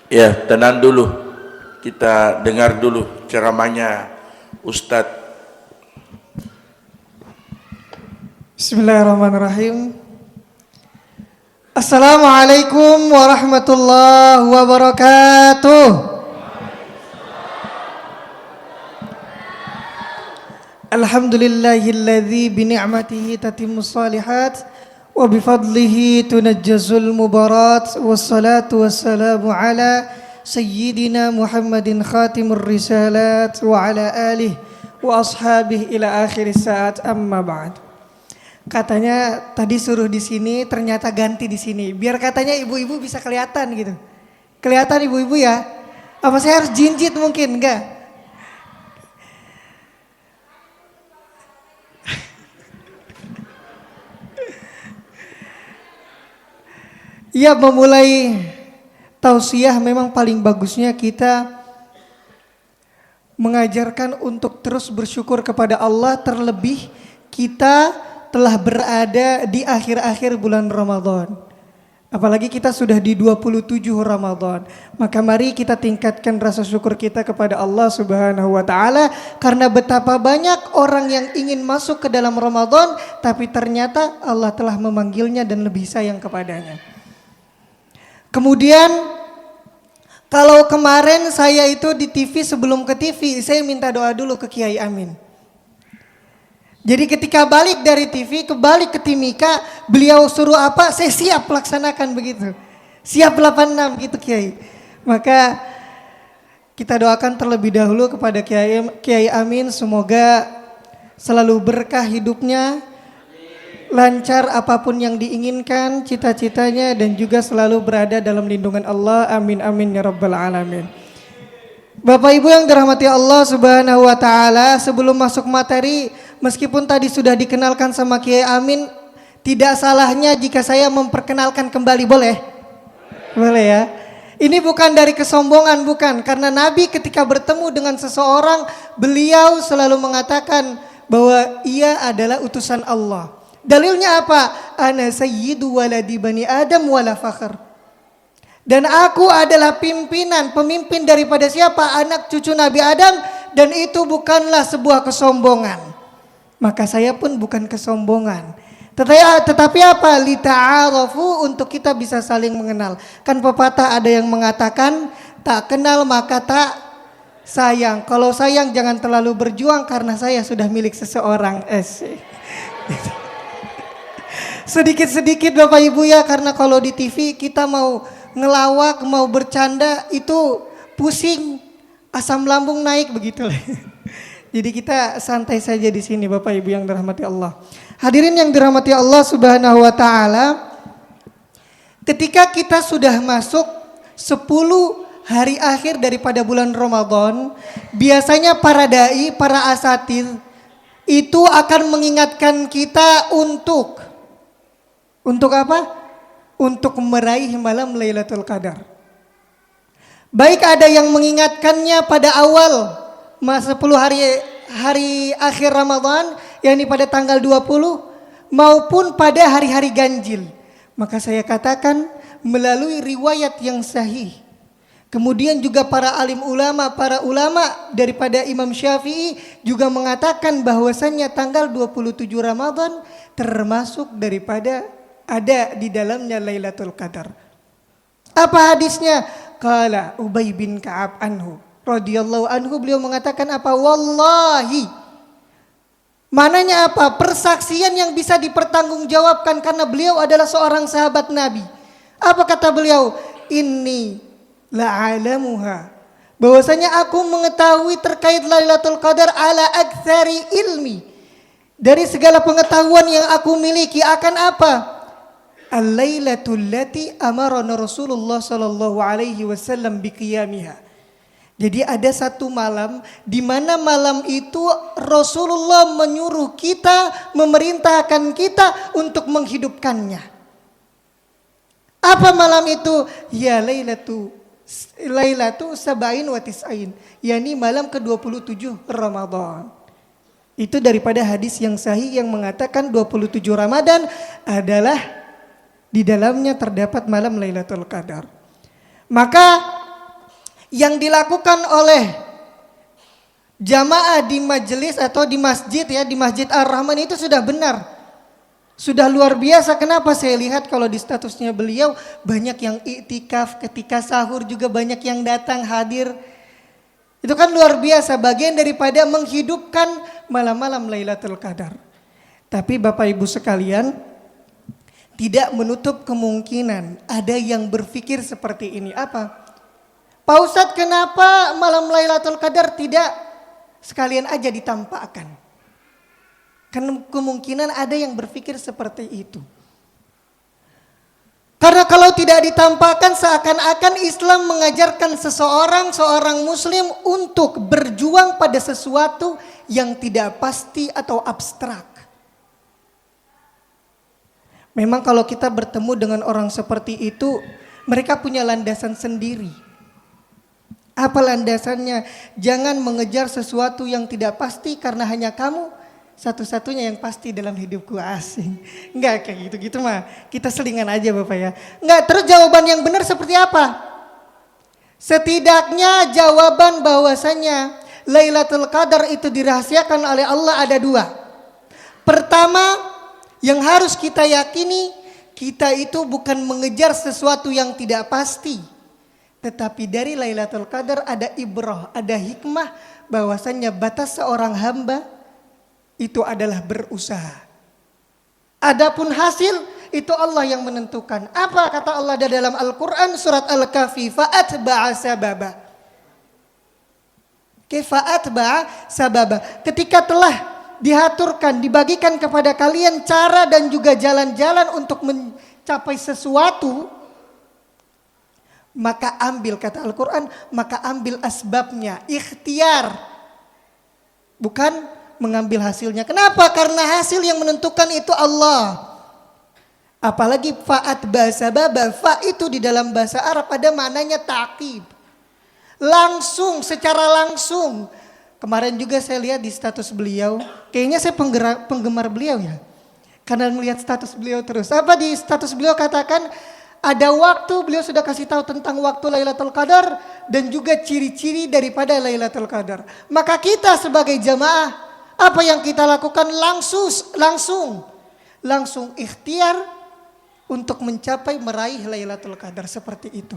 Ya, tenang dulu. Kita dengar dulu ceramahnya Ustadz. Bismillahirrahmanirrahim. Assalamualaikum warahmatullahi wabarakatuh. Alhamdulillahilladzi bini'matihi tatimmus shalihat wa bifadlihi tunajjazul mubarat, wassalatu wassalamu ala sayyidina Muhammadin khatimur risalat wa ala alihi wa ashabihi ila akhir saat, amma ba'd. Katanya tadi suruh di sini, ternyata ganti di sini. Biar katanya ibu-ibu bisa kelihatan gitu. Kelihatan ibu-ibu ya? Apa saya harus jinjit mungkin? Enggak. Iya, memulai tausiah memang paling bagusnya kita mengajarkan untuk terus bersyukur kepada Allah, terlebih kita telah berada di akhir-akhir bulan Ramadan. Apalagi kita sudah di 27 Ramadan. Maka mari kita tingkatkan rasa syukur kita kepada Allah Subhanahu wa taala, karena betapa banyak orang yang ingin masuk ke dalam Ramadan tapi ternyata Allah telah memanggilnya dan lebih sayang kepadanya. Kemudian kalau kemarin saya itu di TV, sebelum ke TV saya minta doa dulu ke Kiai Amin. Jadi ketika balik dari TV, kembali ke Timika, beliau suruh apa, saya siap laksanakan begitu. Siap 86 gitu Kiai. Maka kita doakan terlebih dahulu kepada Kiai Amin, semoga selalu berkah hidupnya, lancar apapun yang diinginkan, cita-citanya, dan juga selalu berada dalam lindungan Allah. Amin amin ya rabbal alamin. Bapak Ibu yang dirahmati Allah Subhanahu wa taala, sebelum masuk materi, meskipun tadi sudah dikenalkan sama Kiai Amin, tidak salahnya jika saya memperkenalkan kembali, boleh? Boleh ya. Ini bukan dari kesombongan, bukan, karena Nabi ketika bertemu dengan seseorang, beliau selalu mengatakan bahwa ia adalah utusan Allah. Dalilnya apa? Ana sayyidu waladi bani Adam wala fakhr. Dan aku adalah pemimpin daripada siapa? Anak cucu Nabi Adam, dan itu bukanlah sebuah kesombongan. Maka saya pun bukan kesombongan. Tetapi apa? Lita'arafu, untuk kita bisa saling mengenal. Kan pepatah ada yang mengatakan, tak kenal maka tak sayang. Kalau sayang jangan terlalu berjuang, karena saya sudah milik seseorang. Sedikit-sedikit Bapak Ibu ya, karena kalau di TV kita mau ngelawak, mau bercanda itu pusing, asam lambung naik begitulah. Jadi kita santai saja di sini Bapak Ibu yang dirahmati Allah. Hadirin yang dirahmati Allah Subhanahu wa taala, ketika kita sudah masuk 10 hari akhir daripada bulan Ramadan, biasanya para dai, para asatidz itu akan mengingatkan kita untuk apa? Untuk meraih malam Lailatul Qadar. Baik ada yang mengingatkannya pada awal 10 hari akhir Ramadan, yakni pada tanggal 20, maupun pada hari-hari ganjil. Maka saya katakan melalui riwayat yang sahih. Kemudian juga para ulama daripada Imam Syafi'i juga mengatakan bahwasannya tanggal 27 Ramadan termasuk daripada ada di dalamnya Lailatul Qadar. Apa hadisnya? Qala Ubay bin Ka'ab anhu radhiyallahu anhu, beliau mengatakan apa? Wallahi. Mananya apa? Persaksian yang bisa dipertanggungjawabkan, karena beliau adalah seorang sahabat Nabi. Apa kata beliau? Inni la'alamuha, bahwasanya aku mengetahui terkait Lailatul Qadar ala aktsari ilmi, dari segala pengetahuan yang aku miliki. Akan apa? Al-lailatul lati amarana Rasulullah sallallahu alaihi wasallam biqiyamiha. Jadi ada satu malam di mana malam itu Rasulullah menyuruh kita, memerintahkan kita untuk menghidupkannya. Apa malam itu? Ya Lailatu Sab'in wa Tis'ain, yakni malam ke-27 Ramadan. Itu daripada hadis yang sahih yang mengatakan 27 Ramadan adalah di dalamnya terdapat malam Lailatul Qadar. Maka Yang dilakukan oleh jamaah di majelis atau di masjid ya, di Masjid Ar-Rahman itu sudah benar. Sudah luar biasa. Kenapa saya lihat kalau di statusnya beliau banyak yang iktikaf, ketika sahur juga banyak yang datang hadir. Itu kan luar biasa, bagian daripada menghidupkan malam-malam Lailatul Qadar. Tapi Bapak Ibu sekalian, tidak menutup kemungkinan ada yang berpikir seperti ini. Apa? Pak Ustadz, kenapa malam Lailatul Qadar tidak sekalian aja ditampakkan? Karena kemungkinan ada yang berpikir seperti itu. Karena kalau tidak ditampakkan seakan-akan Islam mengajarkan seorang muslim untuk berjuang pada sesuatu yang tidak pasti atau abstrak. Memang kalau kita bertemu dengan orang seperti itu, mereka punya landasan sendiri. Apa landasannya? Jangan mengejar sesuatu yang tidak pasti karena hanya kamu satu-satunya yang pasti dalam hidupku, asing. Enggak kayak gitu-gitu mah. Kita selingan aja Bapak ya. Enggak, terus jawaban yang benar seperti apa? Setidaknya jawaban bahwasanya Lailatul Qadar itu dirahasiakan oleh Allah ada dua. Pertama, yang harus kita yakini, kita itu bukan mengejar sesuatu yang tidak pasti. Tetapi dari Lailatul Qadar ada ibrah, ada hikmah bahwasanya batas seorang hamba itu adalah berusaha. Adapun hasil itu Allah yang menentukan. Apa kata Allah dalam Al-Quran surat Al-Kahfi? Fa'atba'a sababa. Fa'atba'a sababa. Ketika telah diaturkan, dibagikan kepada kalian cara dan juga jalan-jalan untuk mencapai sesuatu, maka ambil, kata Al-Quran, maka ambil asbabnya, ikhtiar, bukan mengambil hasilnya. Kenapa? Karena hasil yang menentukan itu Allah. Apalagi fa'at bahasa baba, fa itu di dalam bahasa Arab ada maknanya ta'qib, langsung, secara langsung. Kemarin juga saya lihat di status beliau, kayaknya saya penggemar beliau ya, karena melihat status beliau terus. Apa di status beliau katakan? Ada waktu, beliau sudah kasih tahu tentang waktu Lailatul Qadar dan juga ciri-ciri daripada Lailatul Qadar. Maka kita sebagai jamaah, apa yang kita lakukan? Langsung ikhtiar untuk mencapai meraih Lailatul Qadar seperti itu.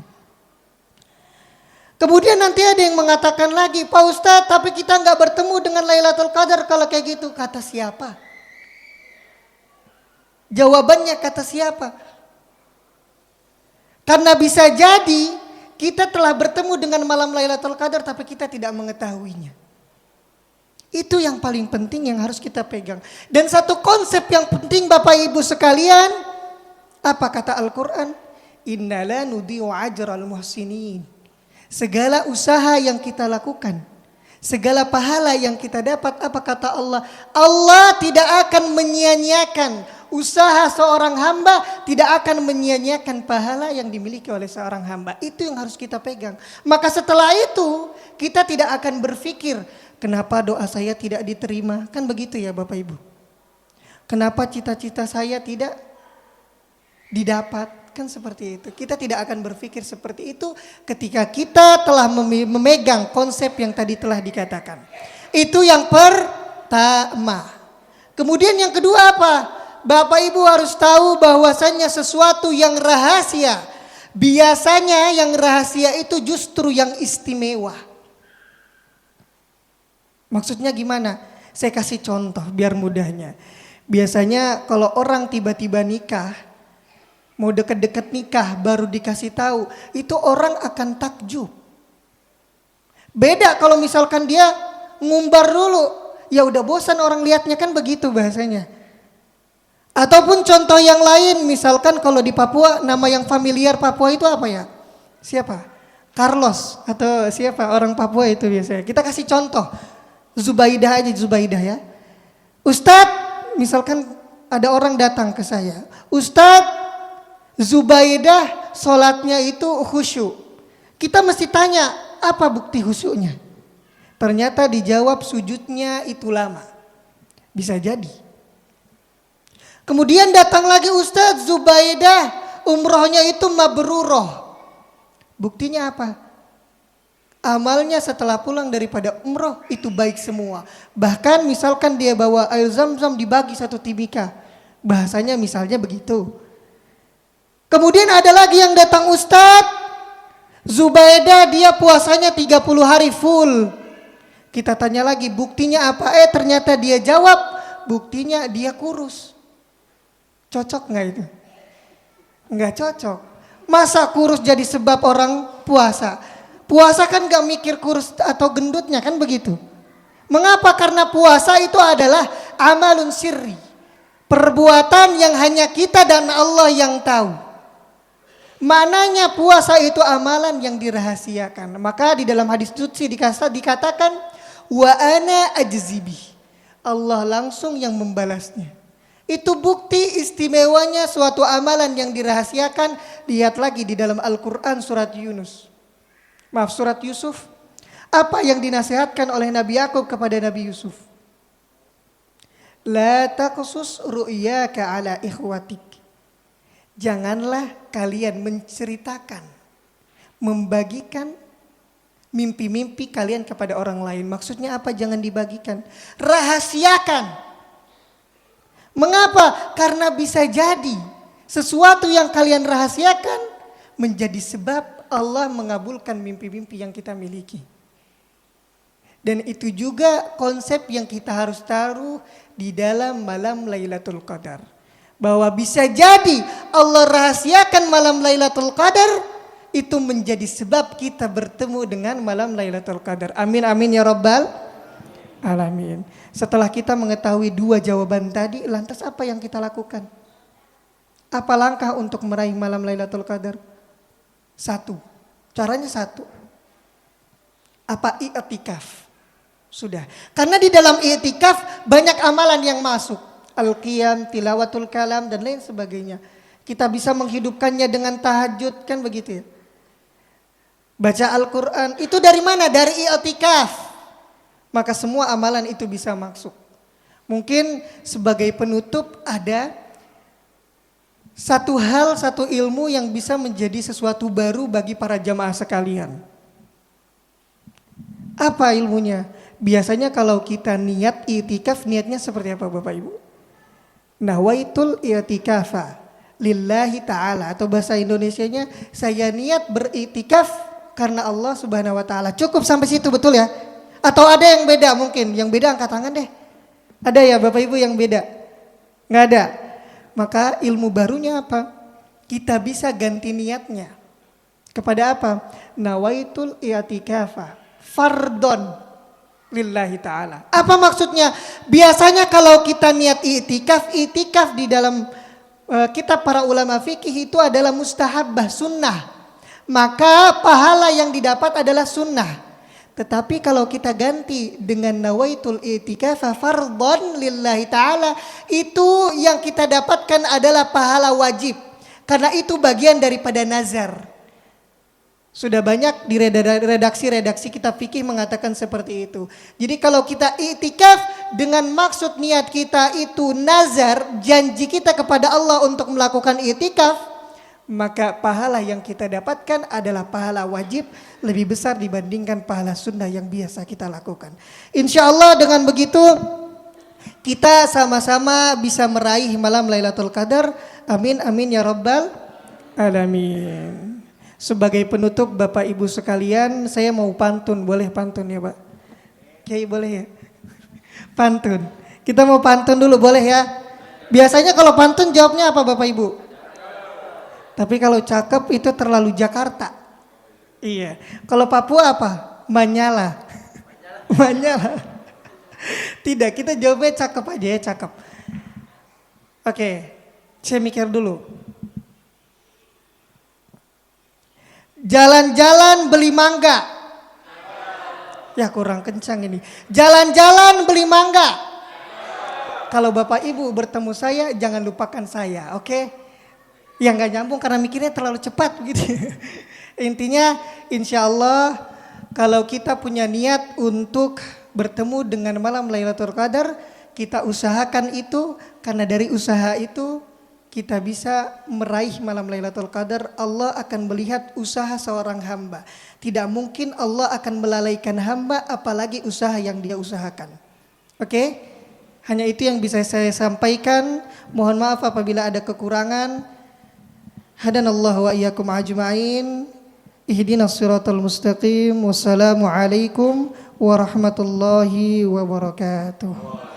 Kemudian nanti ada yang mengatakan lagi, Pak Ustadz, tapi kita nggak bertemu dengan Lailatul Qadar kalau kayak gitu. Kata siapa? Jawabannya kata siapa? Karena bisa jadi kita telah bertemu dengan malam Lailatul Qadar tapi kita tidak mengetahuinya. Itu yang paling penting yang harus kita pegang. Dan satu konsep yang penting Bapak Ibu sekalian, apa kata Al-Quran? Inna la nudhi'u ajral muhsinin. Segala usaha yang kita lakukan, segala pahala yang kita dapat, apa kata Allah? Allah tidak akan menyia-nyiakan usaha seorang hamba, tidak akan menyia-nyiakan pahala yang dimiliki oleh seorang hamba. Itu yang harus kita pegang. Maka setelah itu kita tidak akan berpikir, kenapa doa saya tidak diterima? Kan begitu ya Bapak Ibu. Kenapa cita-cita saya tidak didapat? Kan seperti itu. Kita tidak akan berpikir seperti itu ketika kita telah memegang konsep yang tadi telah dikatakan. Itu yang pertama. Kemudian yang kedua apa? Bapak Ibu harus tahu bahwasannya sesuatu yang rahasia, biasanya yang rahasia itu justru yang istimewa. Maksudnya gimana? Saya kasih contoh biar mudahnya. Biasanya kalau orang tiba-tiba nikah, mau deket-deket nikah baru dikasih tahu, itu orang akan takjub. Beda kalau misalkan dia ngumbar dulu, ya udah bosan orang lihatnya, kan begitu bahasanya. Ataupun contoh yang lain, misalkan kalau di Papua, nama yang familiar Papua itu apa ya? Siapa? Carlos atau siapa orang Papua itu biasanya. Kita kasih contoh, Zubaidah aja, Zubaidah ya. Ustadz, misalkan ada orang datang ke saya, Ustadz, Zubaidah sholatnya itu khusyuk. Kita mesti tanya, apa bukti khusyuknya? Ternyata dijawab sujudnya itu lama. Bisa jadi. Kemudian datang lagi, Ustadz, Zubaidah umrohnya itu mabruroh. Buktinya apa? Amalnya setelah pulang daripada umroh itu baik semua. Bahkan misalkan dia bawa air zam-zam dibagi 1 timika. Bahasanya misalnya begitu. Kemudian ada lagi yang datang Ustadz. Zubaidah dia puasanya 30 hari full. Kita tanya lagi buktinya apa? Ternyata dia jawab buktinya dia kurus. Cocok gak itu? Nggak cocok. Masa kurus jadi sebab orang puasa? Puasa kan gak mikir kurus atau gendutnya kan begitu. Mengapa? Karena puasa itu adalah amalun sirri. Perbuatan yang hanya kita dan Allah yang tahu. Mananya puasa itu amalan yang dirahasiakan. Maka di dalam hadis qudsi dikatakan wa ana ajzibi. Allah langsung yang membalasnya. Itu bukti istimewanya suatu amalan yang dirahasiakan. Lihat lagi di dalam Al-Quran surat Yusuf. Apa yang dinasihatkan oleh Nabi Yakub kepada Nabi Yusuf? La taqsus ru'yaka ala ikhwatik. Janganlah kalian menceritakan, membagikan mimpi-mimpi kalian kepada orang lain. Maksudnya apa? Jangan dibagikan. Rahasiakan. Mengapa? Karena bisa jadi sesuatu yang kalian rahasiakan menjadi sebab Allah mengabulkan mimpi-mimpi yang kita miliki. Dan itu juga konsep yang kita harus taruh di dalam malam Lailatul Qadar. Bahwa bisa jadi Allah rahasiakan malam Lailatul Qadar itu menjadi sebab kita bertemu dengan malam Lailatul Qadar. Amin amin ya rabbal alamin. Setelah kita mengetahui 2 jawaban tadi, lantas apa yang kita lakukan? Apa langkah untuk meraih malam Lailatul Qadar? 1. Caranya 1. Apa? I'tikaf. Sudah. Karena di dalam i'tikaf banyak amalan yang masuk. Al-qiyam, tilawatul kalam dan lain sebagainya. Kita bisa menghidupkannya dengan tahajud, kan begitu ya? Baca Al-Quran. Itu dari mana? Dari i'tikaf. Maka semua amalan itu bisa masuk. Mungkin sebagai penutup ada satu hal, satu ilmu yang bisa menjadi sesuatu baru bagi para jamaah sekalian. Apa ilmunya? Biasanya kalau kita niat i'tikaf, niatnya seperti apa Bapak Ibu? Nawaitul i'tikafa lillahi ta'ala. Atau bahasa Indonesianya, saya niat beriktikaf karena Allah subhanahu wa ta'ala. Cukup sampai situ, betul ya? Atau ada yang beda mungkin? Yang beda angkat tangan deh. Ada ya Bapak Ibu yang beda? Nggak ada. Maka ilmu barunya apa? Kita bisa ganti niatnya. Kepada apa? Nawaitul i'tikafa fardon lillahi ta'ala. Apa maksudnya? Biasanya kalau kita niat i'tikaf di dalam kitab para ulama fikih itu adalah mustahabbah, sunnah. Maka pahala yang didapat adalah sunnah. Tetapi kalau kita ganti dengan nawaitul i'tikafa fardhon lillahi ta'ala, itu yang kita dapatkan adalah pahala wajib. Karena itu bagian daripada nazar. Sudah banyak di redaksi-redaksi kitab fikih mengatakan seperti itu. Jadi kalau kita i'tikaf dengan maksud niat kita itu nazar, janji kita kepada Allah untuk melakukan i'tikaf, maka pahala yang kita dapatkan adalah pahala wajib lebih besar dibandingkan pahala sunnah yang biasa kita lakukan. Insya Allah dengan begitu kita sama-sama bisa meraih malam Lailatul Qadar. Amin amin ya rabbal alamin. Sebagai penutup Bapak Ibu sekalian, saya mau pantun. Boleh pantun ya Pak? Kiai boleh ya? Pantun. Kita mau pantun dulu, boleh ya? Biasanya kalau pantun jawabnya apa Bapak Ibu? Tapi kalau cakep itu terlalu Jakarta. Iya. Kalau Papua apa? Manyala. Manyala. Tidak, kita jawabnya cakep aja ya, cakep. Oke, saya mikir dulu. Jalan-jalan beli mangga. Ya kurang kencang ini. Jalan-jalan beli mangga. Kalau Bapak Ibu bertemu saya, jangan lupakan saya, oke? Yang gak nyambung karena mikirnya terlalu cepat gitu. Intinya insya Allah kalau kita punya niat untuk bertemu dengan malam Lailatul Qadar, kita usahakan itu karena dari usaha itu kita bisa meraih malam Lailatul Qadar, Allah akan melihat usaha seorang hamba. Tidak mungkin Allah akan melalaikan hamba, apalagi usaha yang dia usahakan. Oke? Hanya itu yang bisa saya sampaikan. Mohon maaf apabila ada kekurangan. Hadanallahu wa iyyakum ajma'in. Ihdinas siratal mustaqim. Wassalamualaikum warahmatullahi wabarakatuh.